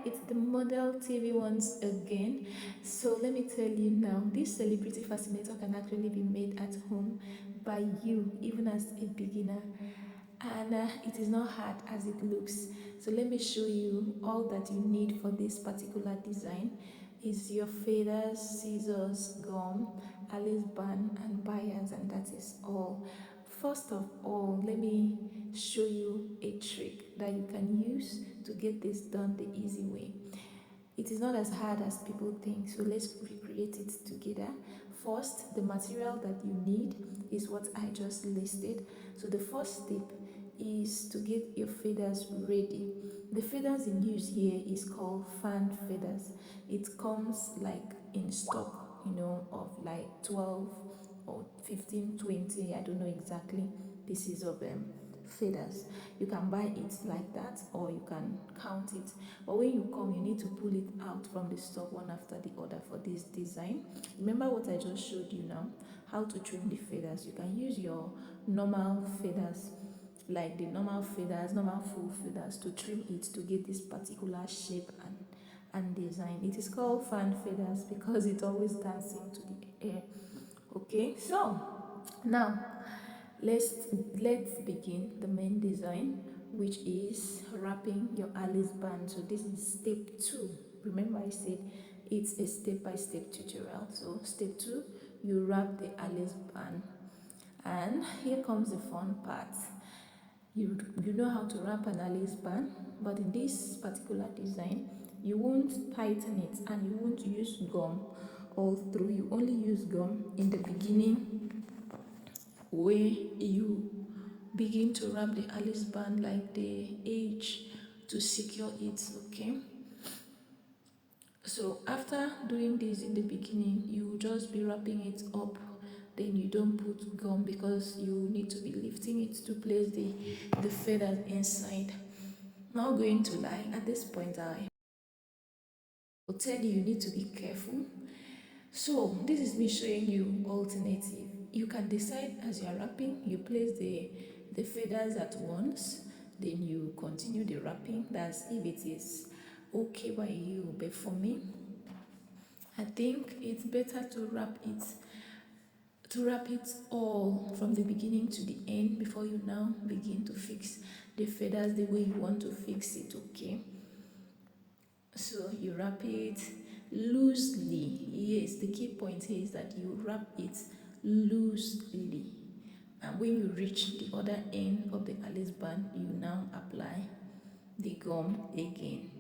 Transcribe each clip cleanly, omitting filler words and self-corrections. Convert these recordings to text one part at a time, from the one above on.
it's the model TV once again. So let me tell you now, this celebrity fascinator can actually be made at home by you, even as a beginner. And it is not hard as it looks. So let me show you all that you need for this particular design. Is your faders, scissors, gum, Alice band, and bias, and that is all. First of all, let me show you a trick that you can use to get this done the easy way. It is not as hard as people think, so let's recreate it together. First, the material that you need is what I just listed. So the first step is to get your feathers ready. The feathers in use here is called fan feathers. It comes like in stock, of like 12 or 15, 20, I don't know exactly, pieces of feathers. You can buy it like that or you can count it, but when you come you need to pull it out from the stock one after the other for this design. Remember what I just showed you now, how to trim the feathers. You can use your normal feathers, like the normal feathers, normal full feathers, to trim it to get this particular shape and design. It is called fan feathers because it always dancing to the air. Okay, so now let's let's begin the main design, which is wrapping your Alice band. So this is step 2. Remember I said it's a step-by-step tutorial. So step 2, you wrap the Alice band. And here comes the fun part. You know how to wrap an Alice band, but in this particular design you won't tighten it and you won't use gum all through. You only use gum in the beginning where you begin to wrap the Alice band, like the edge to secure it. Okay, so after doing this in the beginning, you just be wrapping it up. Then you don't put gum because you need to be lifting it to place the feathers inside. Not going to lie, at this point I will tell you need to be careful. So this is me showing you alternative. You can decide as you are wrapping, you place the feathers at once, then you continue the wrapping. That's if it is okay by you. But for me, I think it's better to wrap it all from the beginning to the end before you now begin to fix the feathers the way you want to fix it. Okay, so you wrap it loosely. Yes, the key point here is that you wrap it loosely, and when you reach the other end of the Alice band, you now apply the gum again.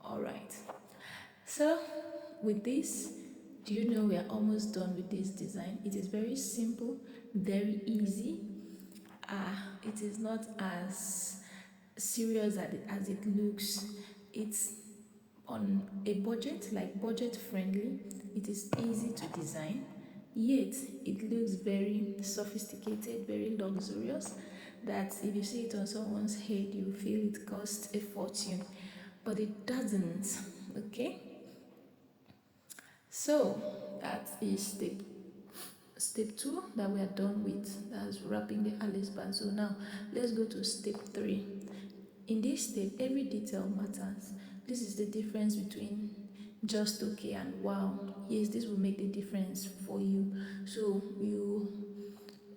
All right, so with this, do you know we are almost done with this design? It is very simple, very easy. It is not as serious as it looks. It's on a budget, like budget friendly. It is easy to design, yet it looks very sophisticated, very luxurious, that if you see it on someone's head you feel it costs a fortune, but it doesn't. Okay, so that is step 2 that we are done with. That's wrapping the Alice band. So now let's go to step 3. In this step, every detail matters. This is the difference between just okay and wow. Yes, this will make the difference for you. So you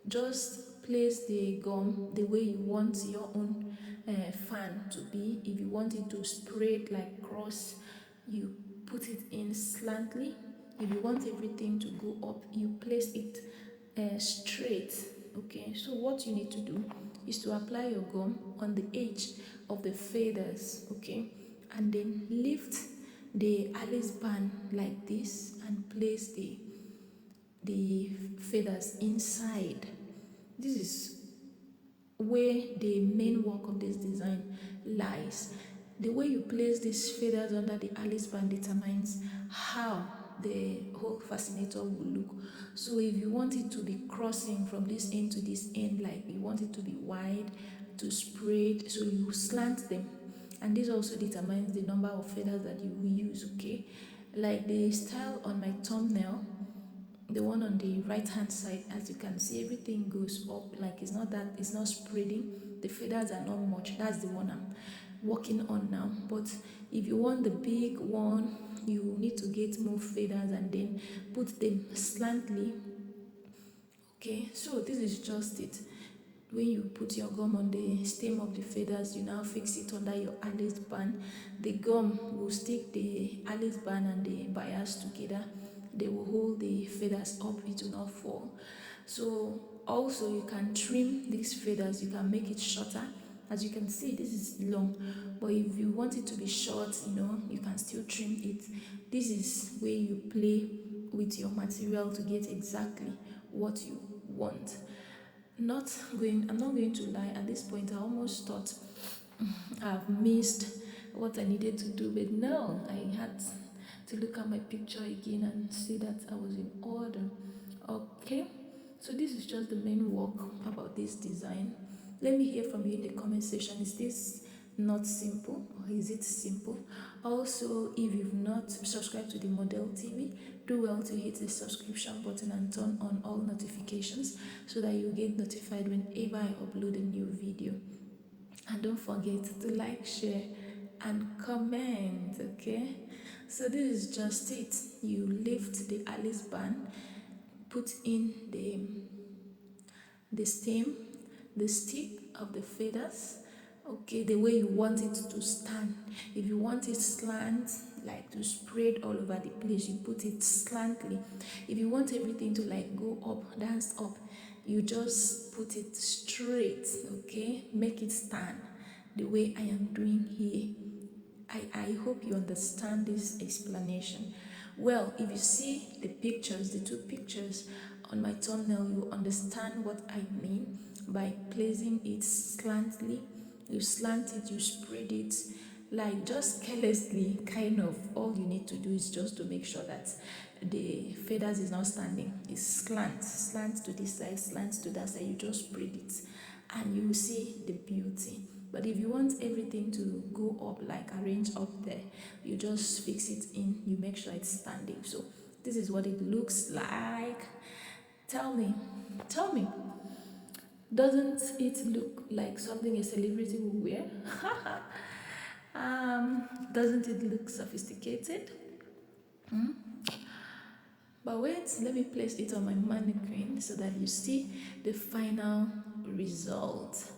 just place the gum the way you want your own fan to be. If you want it to spread like cross, you put it in slantly. If you want everything to go up, you place it straight. Okay, so what you need to do is to apply your gum on the edge of the feathers. Okay, and then lift the Alice band like this and place the feathers inside. This is where the main work of this design lies. The way you place these feathers under the Alice band determines how the whole fascinator will look. So if you want it to be crossing from this end to this end, like you want it to be wide, to spread, so you slant them, and this also determines the number of feathers that you will use. Okay, like the style on my thumbnail, the one on the right hand side, as you can see, everything goes up, like it's not spreading, the feathers are not much. That's the one I'm working on now. But if you want the big one, you need to get more feathers and then put them slantly. Okay, so this is just it. When you put your gum on the stem of the feathers, you now fix it under your Alice band. The gum will stick the Alice band and the bias together. They will hold the feathers up, it will not fall. So also you can trim these feathers, you can make it shorter. As you can see, this is long, but if you want it to be short, you can still trim it. This is where you play with your material to get exactly what you want. I'm not going to lie, at this point I almost thought I've missed what I needed to do, but no, I had to look at my picture again and see that I was in order. Okay, so this is just the main work about this design. Let me hear from you in the comment section. Is this not simple or is it simple? Also, if you've not subscribed to the Model TV, do well to hit the subscription button and turn on all notifications so that you get notified whenever I upload a new video. And don't forget to like, share, and comment. Okay, so this is just it. You lift the Alice band, put in the stem, the stick of the feathers, okay, the way you want it to stand. If you want it slant, like to spread all over the place, you put it slantly. If you want everything to like go up, dance up, you just put it straight, okay, make it stand the way I am doing here. I hope you understand this explanation. Well, if you see the pictures, the two pictures on my thumbnail, you understand what I mean by placing it slantly. You slant it, you spread it, like just carelessly, kind of. All you need to do is just to make sure that the feathers is not standing. It's slant to this side, slant to that side. You just spread it and you will see the beauty. But if you want everything to go up, like arrange up there, you just fix it in, you make sure it's standing. So this is what it looks like. Tell me, doesn't it look like something a celebrity would wear? Doesn't it look sophisticated? But wait, let me place it on my mannequin so that you see the final result.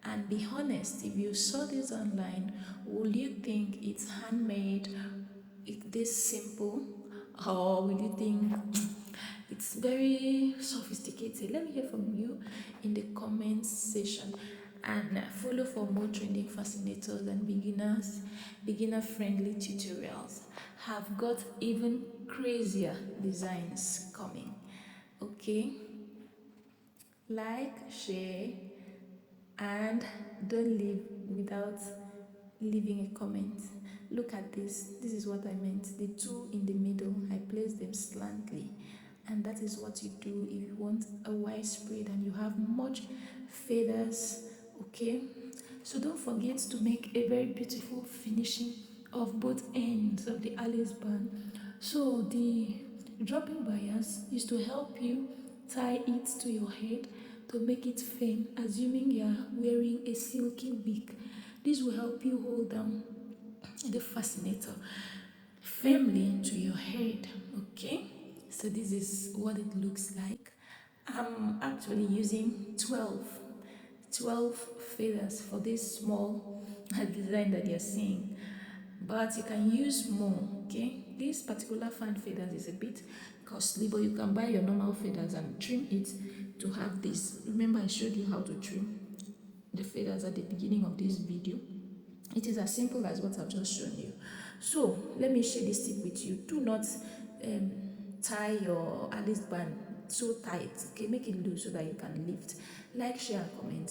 And be honest, if you saw this online, will you think it's handmade, it's this simple, or will you think it's very sophisticated? Let me hear from you in the comments section. And follow for more trending fascinators and beginner friendly tutorials. Have got even crazier designs coming. Okay, like, share, and don't leave without leaving a comment. Look at this. This is what I meant. The two in the middle, I place them slantly. And that is what you do if you want a widespread and you have much feathers. Okay? So don't forget to make a very beautiful finishing of both ends of the Alice band. So the dropping bias is to help you tie it to your head to make it firm, assuming you are wearing a silky wig. This will help you hold down the fascinator firmly to your head. Okay, so this is what it looks like. I'm actually using 12 feathers for this small design that you're seeing, but you can use more. Okay, this particular fan feathers is a bit costly, but you can buy your normal feathers and trim it to have this. Remember I showed you how to trim the feathers at the beginning of this video. It is as simple as what I've just shown you. So let me share this tip with you. Do not um, tie your Alice band so tight. Okay, make it loose so that you can lift. Like, share, and comment.